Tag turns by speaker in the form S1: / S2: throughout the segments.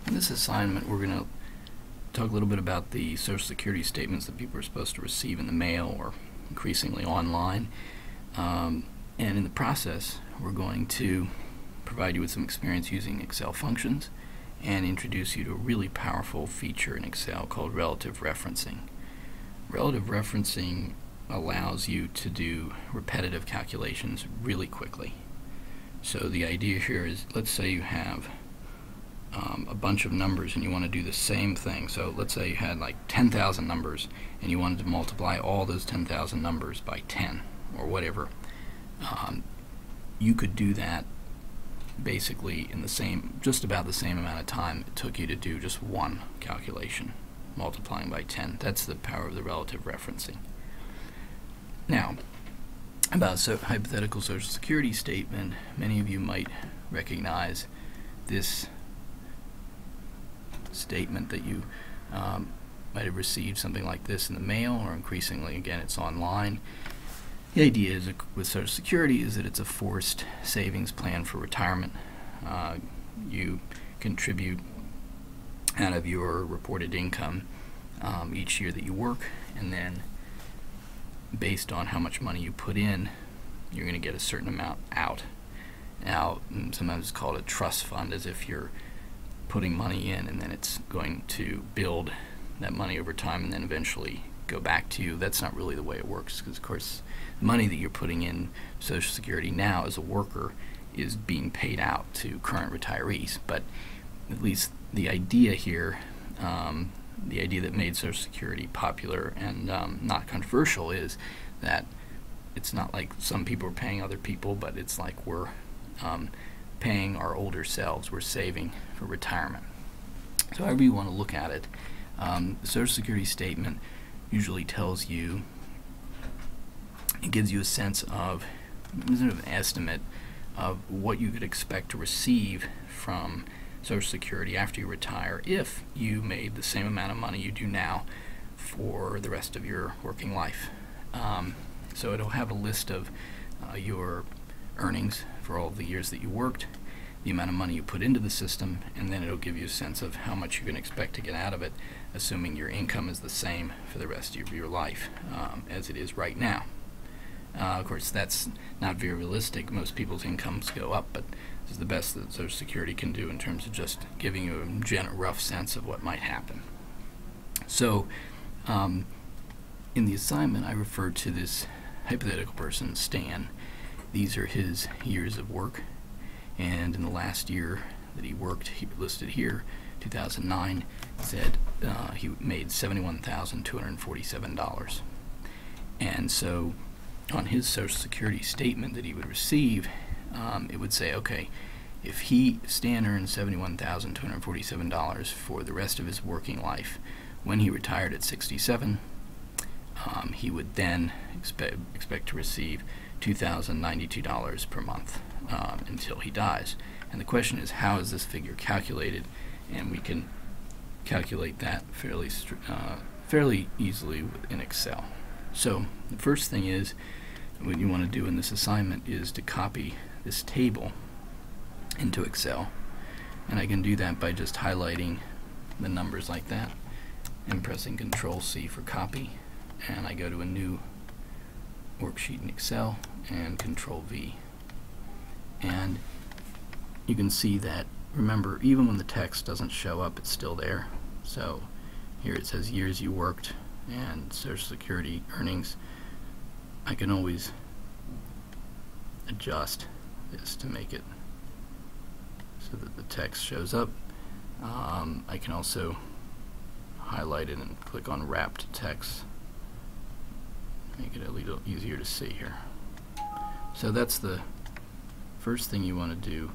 S1: In this assignment, we're going to talk a little bit about the Social Security statements that people are supposed to receive in the mail or increasingly online. And in the process, we're going to provide you with some experience using Excel functions and introduce you to a really powerful feature in Excel called relative referencing. Relative referencing allows you to do repetitive calculations really quickly. So the idea here is, let's say you have a bunch of numbers and you want to do the same thing. So let's say you had like 10,000 numbers and you wanted to multiply all those 10,000 numbers by 10 or whatever. You could do that basically in just about the same amount of time it took you to do just one calculation, multiplying by 10. That's the power of the relative referencing. Now, about hypothetical Social Security statement, many of you might recognize this statement that you might have received something like this in the mail, or increasingly, again, it's online. The idea is with Social Security is that it's a forced savings plan for retirement. You contribute out of your reported income each year that you work, and then based on how much money you put in, you're going to get a certain amount out. Now, sometimes it's called a trust fund, as if you're putting money in and then it's going to build that money over time and then eventually go back to you. That's not really the way it works, because of course the money that you're putting in Social Security now as a worker is being paid out to current retirees. But at least the idea here, the idea that made Social Security popular and not controversial, is that it's not like some people are paying other people, but it's like we're paying our older selves. We're saving for retirement. So however you want to look at it, the Social Security statement usually tells you, it gives you a sense of, sort of an estimate of what you could expect to receive from Social Security after you retire if you made the same amount of money you do now for the rest of your working life. So it'll have a list of your earnings for all the years that you worked, the amount of money you put into the system, and then it'll give you a sense of how much you can expect to get out of it, assuming your income is the same for the rest of your life as it is right now. Of course, that's not very realistic. Most people's incomes go up, but this is the best that Social Security can do in terms of just giving you a rough sense of what might happen. So in the assignment, I referred to this hypothetical person, Stan. These are his years of work, and in the last year that he worked, he listed here, 2009, said he made $71,247. And so on his Social Security statement that he would receive, it would say, okay, if Stan earned $71,247 for the rest of his working life, when he retired at 67, he would then expect to receive $2,092 per month until he dies. And the question is, how is this figure calculated? And we can calculate that fairly easily in Excel. So the first thing is, what you want to do in this assignment is to copy this table into Excel. And I can do that by just highlighting the numbers like that and pressing Control-C for copy. And I go to a new worksheet in Excel and Control-V. And you can see that, remember, even when the text doesn't show up, it's still there. So here it says years you worked and Social Security earnings. I can always adjust this to make it so that the text shows up. I can also highlight it and click on wrapped text, make it a little easier to see here. So that's the first thing you want to do,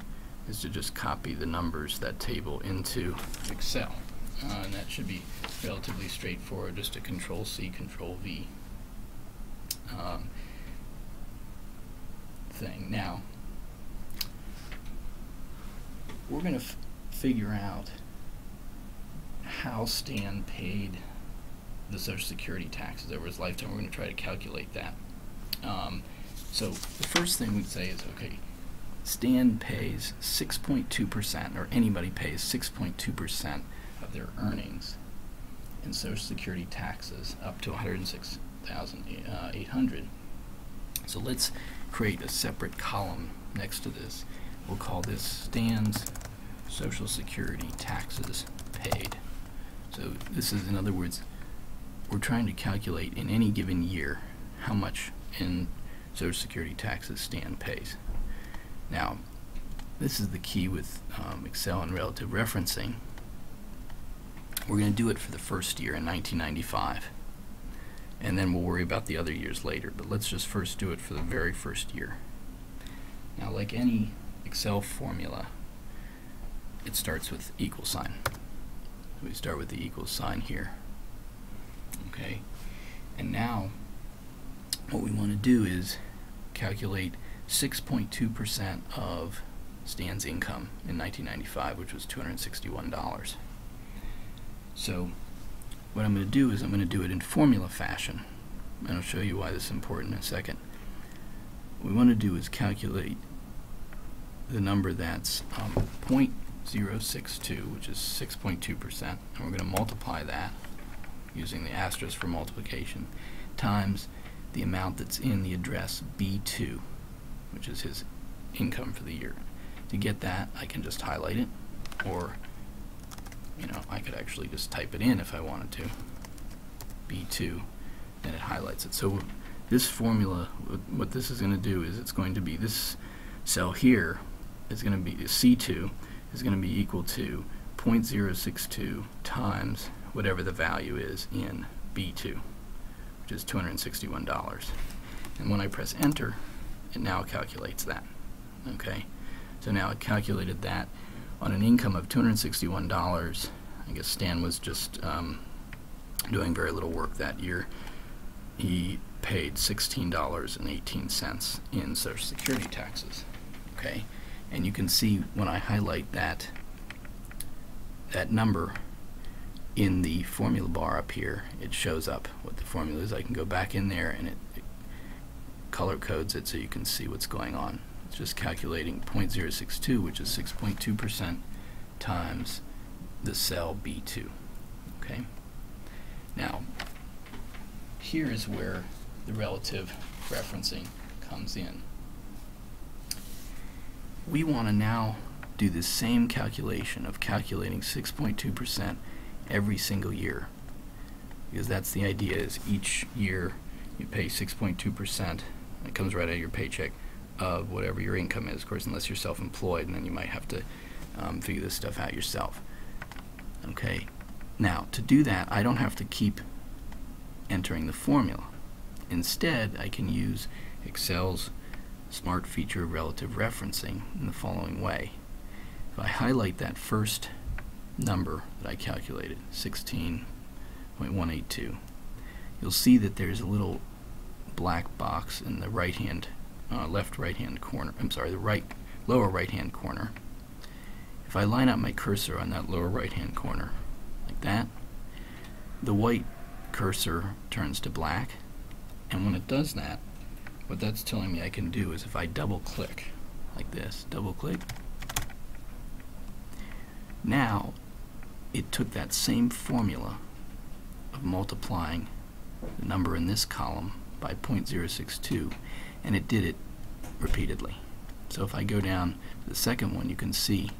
S1: is to just copy the numbers, that table, into Excel. And that should be relatively straightforward, just a Control-C, Control-V thing. Now, we're going to figure out how Stan paid the Social Security taxes over his lifetime. We're going to try to calculate that. So the first thing we'd say is, okay, Stan pays 6.2%, or anybody pays 6.2% of their earnings in Social Security taxes up to $106,800. So let's create a separate column next to this. We'll call this Stan's Social Security taxes paid. So this is, in other words, we're trying to calculate in any given year how much in Social Security taxes Stan pays. Now, this is the key with Excel and relative referencing. We're going to do it for the first year in 1995, and then we'll worry about the other years later, but let's just first do it for the very first year. Now, like any Excel formula, it starts with equal sign. We start with the equal sign here. Okay, and now what we want to do is calculate 6.2% of Stan's income in 1995, which was $261. So what I'm going to do is I'm going to do it in formula fashion, and I'll show you why this is important in a second. What we want to do is calculate the number that's 0.062, which is 6.2%, and we're going to multiply that using the asterisk for multiplication, times the amount that's in the address B2, which is his income for the year. To get that, I can just highlight it, or I could actually just type it in if I wanted to. B2, and it highlights it. So this formula, what this is going to do is it's going to be this cell here is going to be C2 is going to be equal to 0.062 times whatever the value is in B2, which is $261. And when I press enter, it now calculates that. Okay, so now it calculated that on an income of $261. I guess Stan was just doing very little work that year. He paid $16.18 in Social Security taxes. Okay, and you can see when I highlight that number in the formula bar up here, it shows up what the formula is. I can go back in there and it color codes it so you can see what's going on. It's just calculating 0.062, which is 6.2% times the cell B2. Okay. Now, here is where the relative referencing comes in. We want to now do the same calculation of calculating 6.2% every single year, because that's the idea, is each year you pay 6.2%. It comes right out of your paycheck of whatever your income is, of course, unless you're self-employed, and then you might have to figure this stuff out yourself. Okay, now to do that, I don't have to keep entering the formula. Instead, I can use Excel's smart feature of relative referencing in the following way. If I highlight that first number that I calculated, 16.182, you'll see that there's a little black box in the left right-hand corner. I'm sorry, the lower right-hand corner. If I line up my cursor on that lower right-hand corner like that, the white cursor turns to black, and when it does that, what that's telling me I can do is if I double-click like this, double-click, now it took that same formula of multiplying the number in this column by 0.062, and it did it repeatedly. So if I go down to the second one, you can see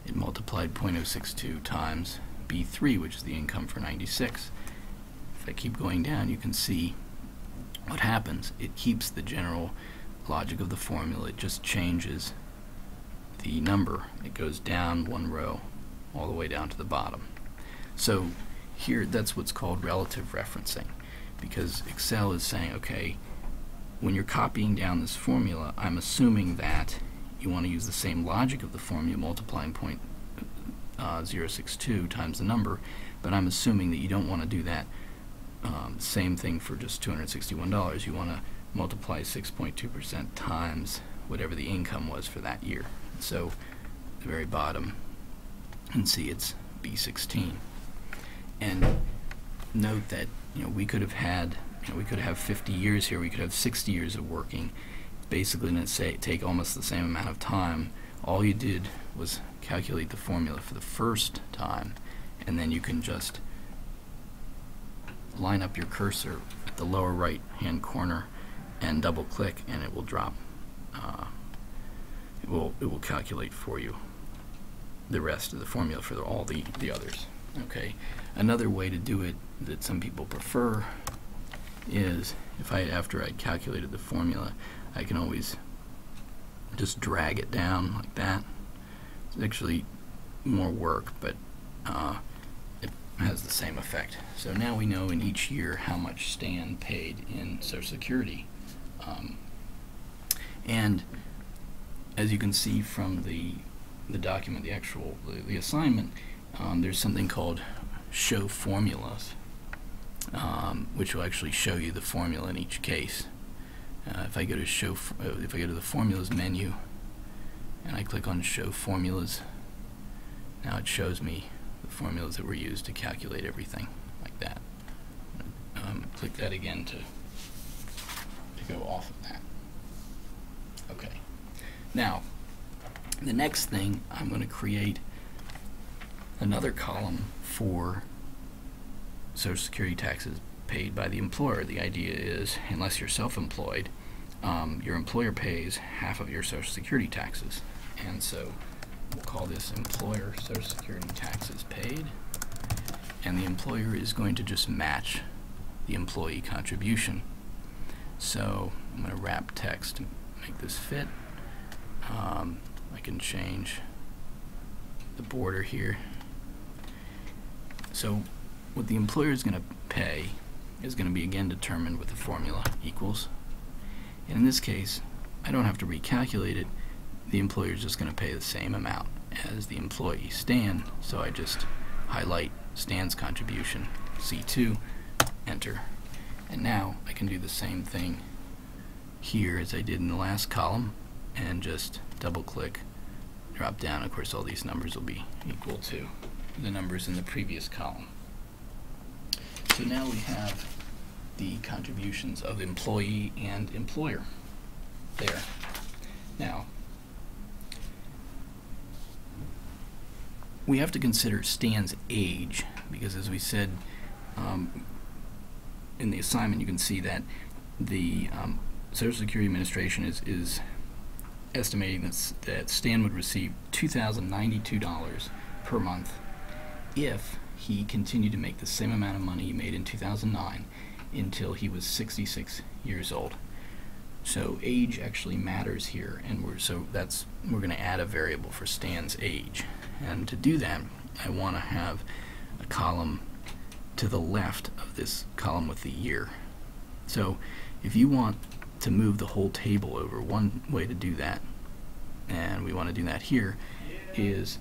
S1: it multiplied 0.062 times B3, which is the income for 96. If I keep going down, you can see what happens. It keeps the general logic of the formula. It just changes the number. It goes down one row all the way down to the bottom. So here, that's what's called relative referencing, because Excel is saying, okay, when you're copying down this formula, I'm assuming that you want to use the same logic of the formula, multiplying 0.062 times the number, but I'm assuming that you don't want to do that same thing for just $261. You want to multiply 6.2% times whatever the income was for that year. So at the very bottom, you can see it's B16. And note that we could have had, we could have 50 years here, we could have 60 years of working, basically going to take almost the same amount of time. All you did was calculate the formula for the first time, and then you can just line up your cursor at the lower right hand corner and double click, and it will drop. It will calculate for you the rest of the formula for all the others. Okay. Another way to do it that some people prefer is after I calculated the formula, I can always just drag it down like that. It's actually more work, but it has the same effect. So now we know in each year how much Stan paid in Social Security. And as you can see from the document, the assignment, there's something called show formulas, which will actually show you the formula in each case. If I go to the formulas menu and I click on show formulas, now it shows me the formulas that were used to calculate everything like that. Click that again to go off of that. Okay. Now, the next thing, I'm going to create another column for Social Security taxes paid by the employer. The idea is, unless you're self-employed, your employer pays half of your Social Security taxes. And so we'll call this employer Social Security taxes paid. And the employer is going to just match the employee contribution. So I'm going to wrap text to make this fit. I can change the border here. So what the employer is going to pay is going to be again determined with the formula equals. And in this case, I don't have to recalculate it. The employer is just going to pay the same amount as the employee, Stan. So I just highlight Stan's contribution, C2, enter. And now I can do the same thing here as I did in the last column, and just double click, drop down. Of course, all these numbers will be equal to the numbers in the previous column. So now we have the contributions of employee and employer there. Now, we have to consider Stan's age, because as we said in the assignment, you can see that the Social Security Administration is estimating that Stan would receive $2,092 per month if he continued to make the same amount of money he made in 2009 until he was 66 years old. So age actually matters here, and we're going to add a variable for Stan's age. And to do that, I want to have a column to the left of this column with the year. So if you want to move the whole table over, one way to do that, and we want to do that here, is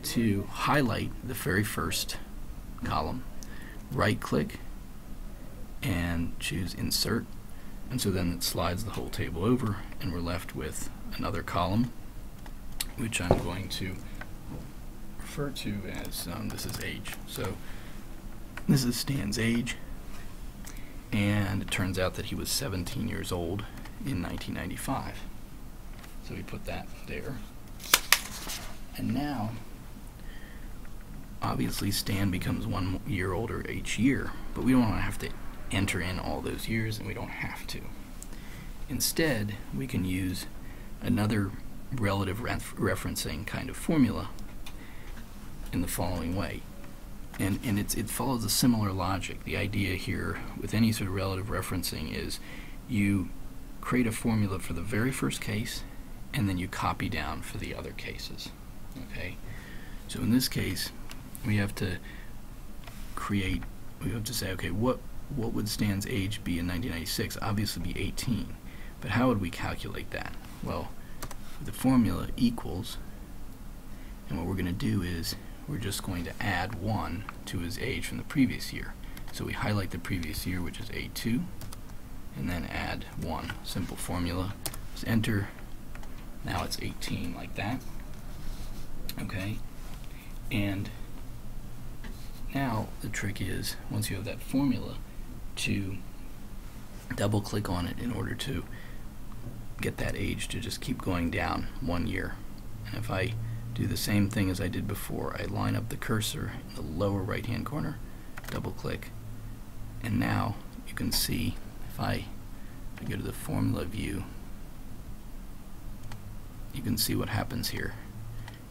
S1: to highlight the very first column, right click, and choose insert, and so then it slides the whole table over, and we're left with another column, which I'm going to refer to as this is age. So this is Stan's age, and it turns out that he was 17 years old in 1995. So we put that there. And now, obviously, Stan becomes 1 year older each year, but we don't want to have to enter in all those years, and we don't have to. Instead, we can use another relative referencing kind of formula in the following way. And it follows a similar logic. The idea here with any sort of relative referencing is you create a formula for the very first case, and then you copy down for the other cases. Okay? So in this case, we have to say, okay, what would Stan's age be in 1996? Obviously be 18. But how would we calculate that? Well, the formula equals, and what we're going to do is we're just going to add 1 to his age from the previous year. So we highlight the previous year, which is A2, and then add 1. Simple formula. Just enter. Now it's 18, like that. Okay? And now the trick is, once you have that formula, to double click on it in order to get that age to just keep going down 1 year. And if I do the same thing as I did before, I line up the cursor in the lower right hand corner, double click, and now you can see if I go to the formula view, you can see what happens here.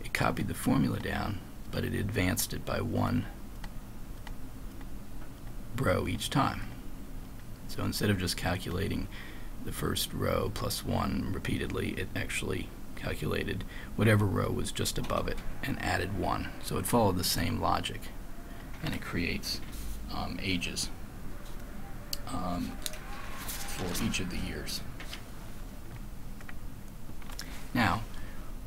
S1: It copied the formula down, but it advanced it by 1 row each time. So instead of just calculating the first row plus 1 repeatedly, it actually calculated whatever row was just above it and added 1. So it followed the same logic, and it creates ages for each of the years. Now,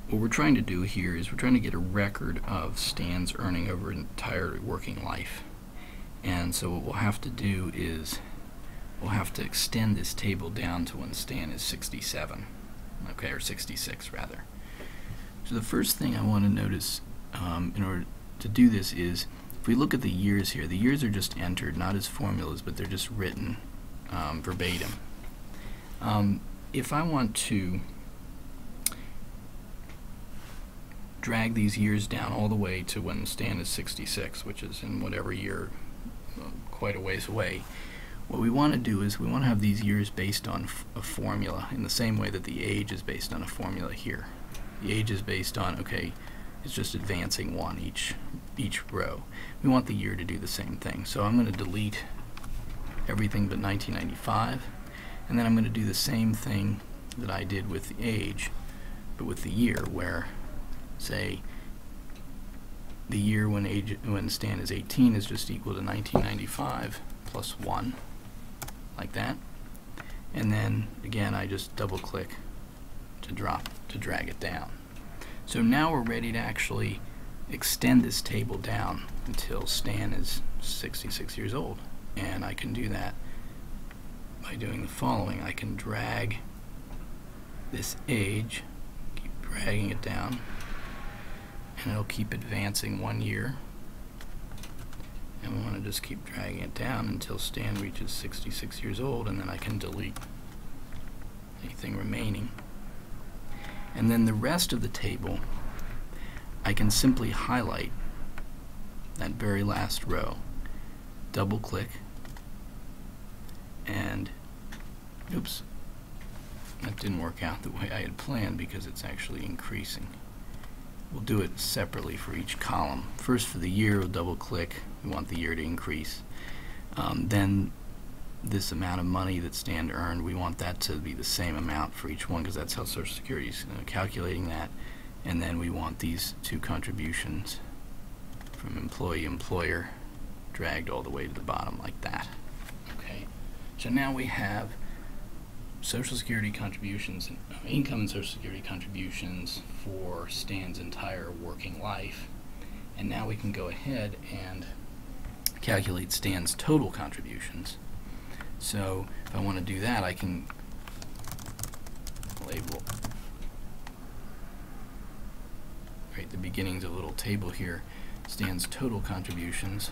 S1: what we're trying to do here is we're trying to get a record of Stan's earning over an entire working life. And so what we'll have to do is we'll have to extend this table down to when Stan is 67, okay, or 66 rather. So the first thing I want to notice in order to do this is, if we look at the years here, the years are just entered, not as formulas, but they're just written verbatim. If I want to drag these years down all the way to when Stan is 66, which is in whatever year, quite a ways away, what we want to do is we want to have these years based on a formula in the same way that the age is based on a formula here. The age is based on, okay, it's just advancing 1 each row. We want the year to do the same thing. So I'm going to delete everything but 1995, and then I'm going to do the same thing that I did with the age, but with the year, where, say, the year when Stan is 18 is just equal to 1995 plus 1, like that. And then again, I just double click to drag it down. So now we're ready to actually extend this table down until Stan is 66 years old. And I can do that by doing the following. I can drag this age, keep dragging it down, and it'll keep advancing 1 year. And we want to just keep dragging it down until Stan reaches 66 years old, and then I can delete anything remaining. And then the rest of the table, I can simply highlight that very last row, double click, and oops, that didn't work out the way I had planned because it's actually increasing. We'll do it separately for each column. First, for the year, we'll double click. We want the year to increase. Then this amount of money that Stan earned, we want that to be the same amount for each one, because that's how Social Security is calculating that. And then we want these 2 contributions from employee-employer dragged all the way to the bottom like that. Okay. So now we have Social Security contributions, income and Social Security contributions for Stan's entire working life. And now we can go ahead and calculate Stan's total contributions. So if I want to do that, I can label right at the beginnings of a little table here, Stan's total contributions,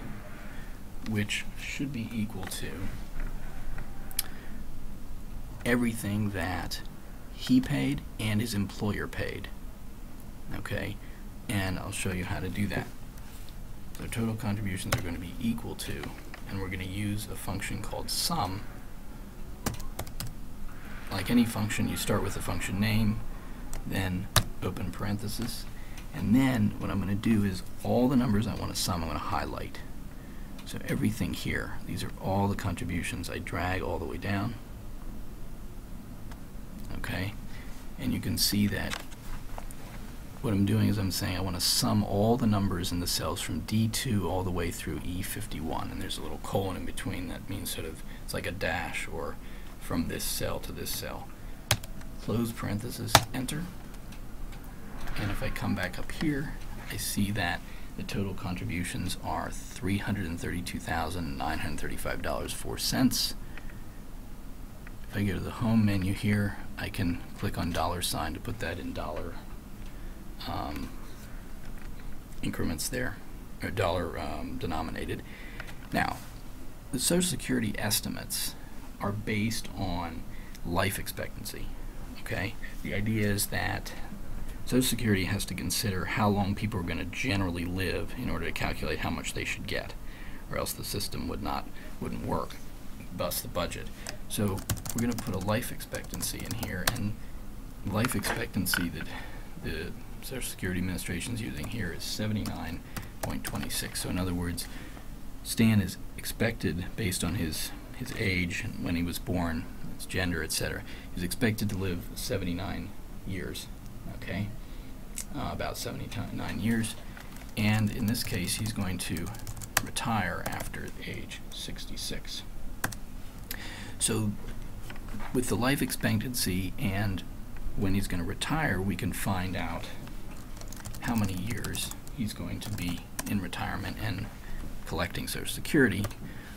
S1: which should be equal to everything that he paid and his employer paid. Okay, and I'll show you how to do that. So total contributions are going to be equal to, and we're going to use a function called sum. Like any function, you start with the function name, then open parenthesis, and then what I'm going to do is all the numbers I want to sum, I'm going to highlight. So everything here, these are all the contributions. I drag all the way down. Okay, and you can see that what I'm doing is I'm saying I want to sum all the numbers in the cells from D2 all the way through E51, and there's a little colon in between. That means sort of, it's like a dash, or from this cell to this cell. Close parenthesis, enter, and if I come back up here, I see that the total contributions are $332,935.04. If I go to the home menu here, I can click on $sign to put that in dollar increments there, or dollar denominated. Now, the Social Security estimates are based on life expectancy. Okay, the idea is that Social Security has to consider how long people are going to generally live in order to calculate how much they should get, or else the system wouldn't work, thus the budget. So we're going to put a life expectancy in here, and life expectancy that the Social Security Administration is using here is 79.26. So in other words, Stan is expected, based on his age and when he was born, his gender, etc., he's expected to live 79 years. Okay, about 79 years, and in this case he's going to retire after age 66. So with the life expectancy and when he's going to retire, we can find out how many years he's going to be in retirement and collecting Social Security,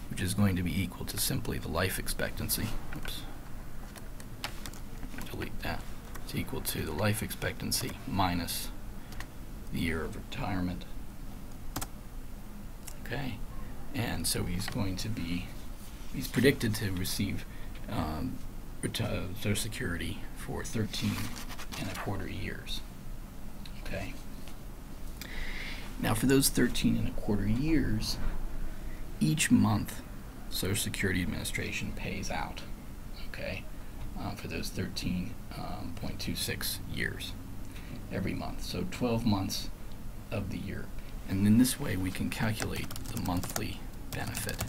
S1: which is going to be equal to simply the life expectancy. Oops. Delete that. It's equal to the life expectancy minus the year of retirement. Okay, and so he's predicted to receive Social Security for 13.25 years. Okay. Now for those 13.25 years, each month Social Security Administration pays out. Okay. For those 13.26 years every month. So 12 months of the year. And in this way we can calculate the monthly benefit.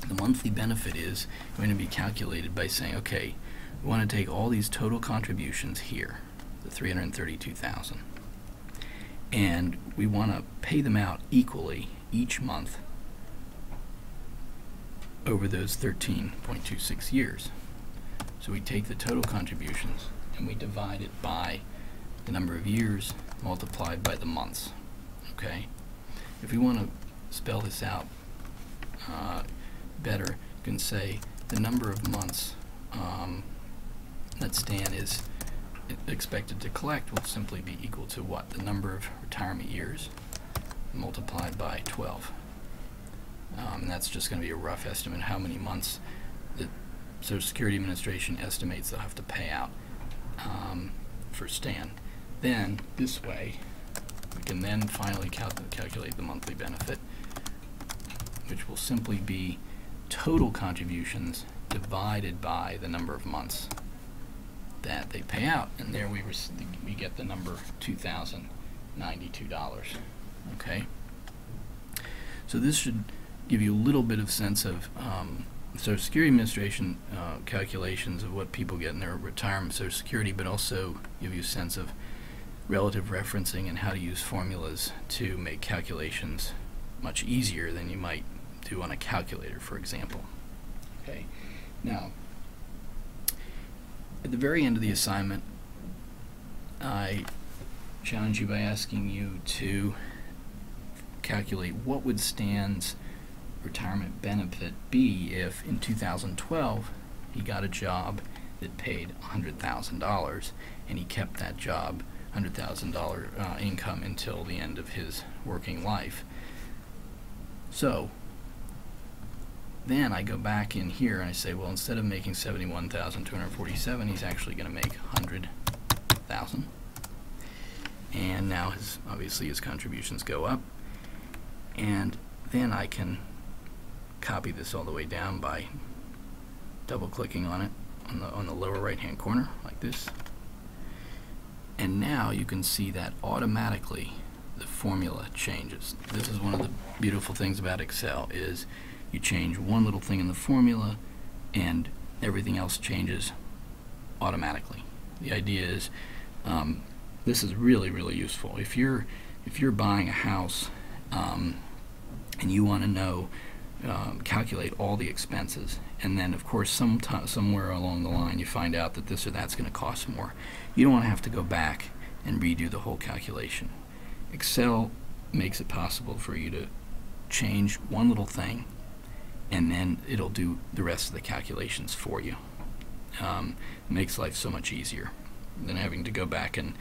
S1: The monthly benefit is going to be calculated by saying, okay, we want to take all these total contributions here, the 332,000, and we want to pay them out equally each month over those 13.26 years. So we take the total contributions and we divide it by the number of years multiplied by the months. Okay? If we want to spell this out better, you can say the number of months that Stan is expected to collect will simply be equal to what? The number of retirement years multiplied by 12. And that's just going to be a rough estimate how many months the Social Security Administration estimates they'll have to pay out for Stan. Then, this way, we can then finally calculate the monthly benefit, which will simply be total contributions divided by the number of months that they pay out, and there we get the number $2,092. Okay, so this should give you a little bit of sense of Social Security Administration calculations of what people get in their retirement Social Security, but also give you a sense of relative referencing and how to use formulas to make calculations much easier than you might do on a calculator, for example. Okay, now at the very end of the assignment, I challenge you by asking you to calculate what would Stan's retirement benefit be if in 2012 he got a job that paid $100,000 and he kept that job $100,000 income until the end of his working life. So then I go back in here and I say, well, instead of making $71,247, he's actually going to make $100,000. And now obviously his contributions go up. And then I can copy this all the way down by double-clicking on it on the lower right-hand corner, like this. And now you can see that automatically the formula changes. This is one of the beautiful things about Excel, is you change one little thing in the formula and everything else changes automatically. The idea is this is really, really useful. If you're buying a house and you want to know, calculate all the expenses, and then of course somewhere along the line you find out that this or that's going to cost more, you don't want to have to go back and redo the whole calculation. Excel makes it possible for you to change one little thing and then it'll do the rest of the calculations for you. It makes life so much easier than having to go back and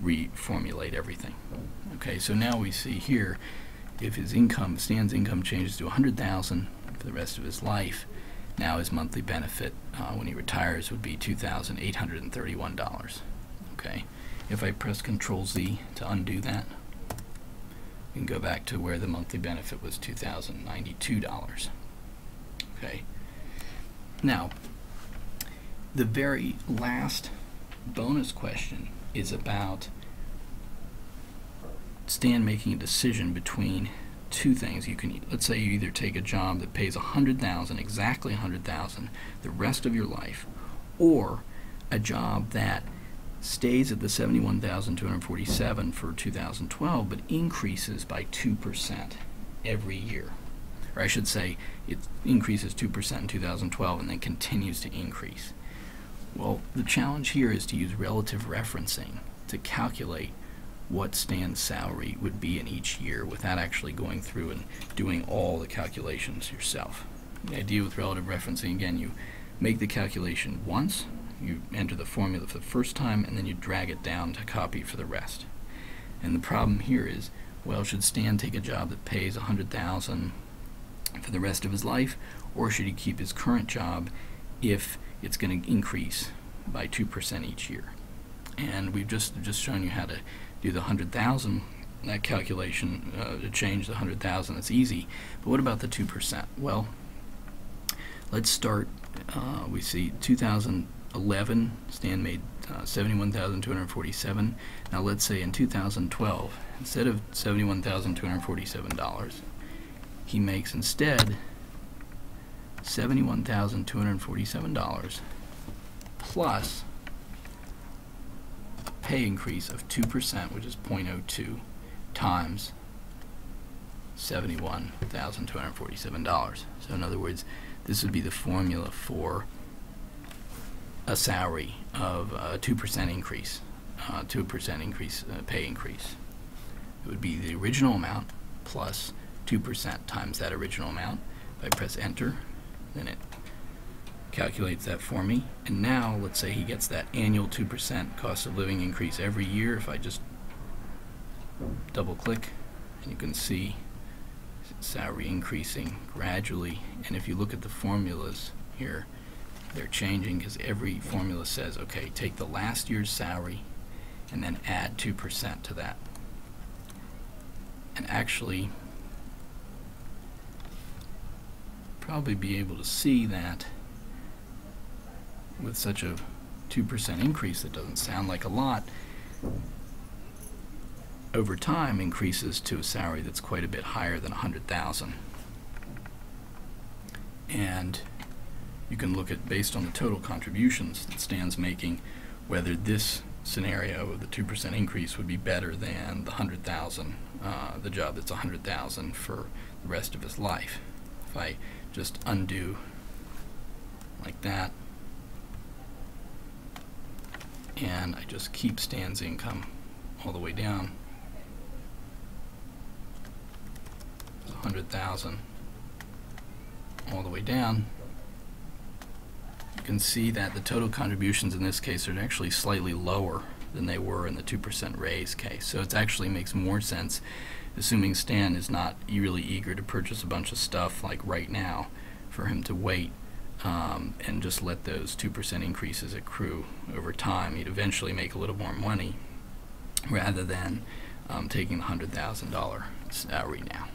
S1: reformulate everything. Okay, so now we see here, if his income, Stan's income, changes to $100,000 for the rest of his life, Now his monthly benefit when he retires would be $2,831. Okay, if I press Control Z to undo that, we can go back to where the monthly benefit was $2,092. Okay, now the very last bonus question is about Stan making a decision between two things. You can, let's say you either take a job that pays $100,000, exactly $100,000, the rest of your life, or a job that stays at the $71,247 for 2012 but increases by 2% every year. Or I should say it increases 2% in 2012 and then continues to increase. Well, the challenge here is to use relative referencing to calculate what Stan's salary would be in each year without actually going through and doing all the calculations yourself. The idea with relative referencing, again, you make the calculation once, you enter the formula for the first time, and then you drag it down to copy for the rest. And the problem here is, well, should Stan take a job that pays $100,000 for the rest of his life, or should he keep his current job if it's going to increase by 2% each year? And we've just shown you how to do the 100,000, that calculation to change the 100,000. That's easy. But what about the 2%? Well, let's start. We see 2011, Stan made $71,247. Now let's say in 2012, instead of $71,247, he makes instead $71,247 plus pay increase of 2%, which is 0.02 times $71,247. So in other words, this would be the formula for a salary of a 2% increase, pay increase. It would be the original amount plus 2% times that original amount. If I press enter, then it calculates that for me. And now let's say he gets that annual 2% cost of living increase every year. If I just double click, and you can see salary increasing gradually. And if you look at the formulas here, they're changing because every formula says, okay, take the last year's salary and then add 2% to that. And actually probably be able to see that with such a 2% increase that doesn't sound like a lot, over time increases to a salary that's quite a bit higher than $100,000. And you can look at, based on the total contributions that Stan's making, whether this scenario of the 2% increase would be better than the $100,000, the job that's $100,000 for the rest of his life. If I just undo like that, and I just keep Stan's income all the way down, 100,000 all the way down, you can see that the total contributions in this case are actually slightly lower than they were in the 2% raise case. So it actually makes more sense, assuming Stan is not really eager to purchase a bunch of stuff like right now, for him to wait and just let those 2% increases accrue over time. He'd eventually make a little more money rather than taking the $100,000 salary now.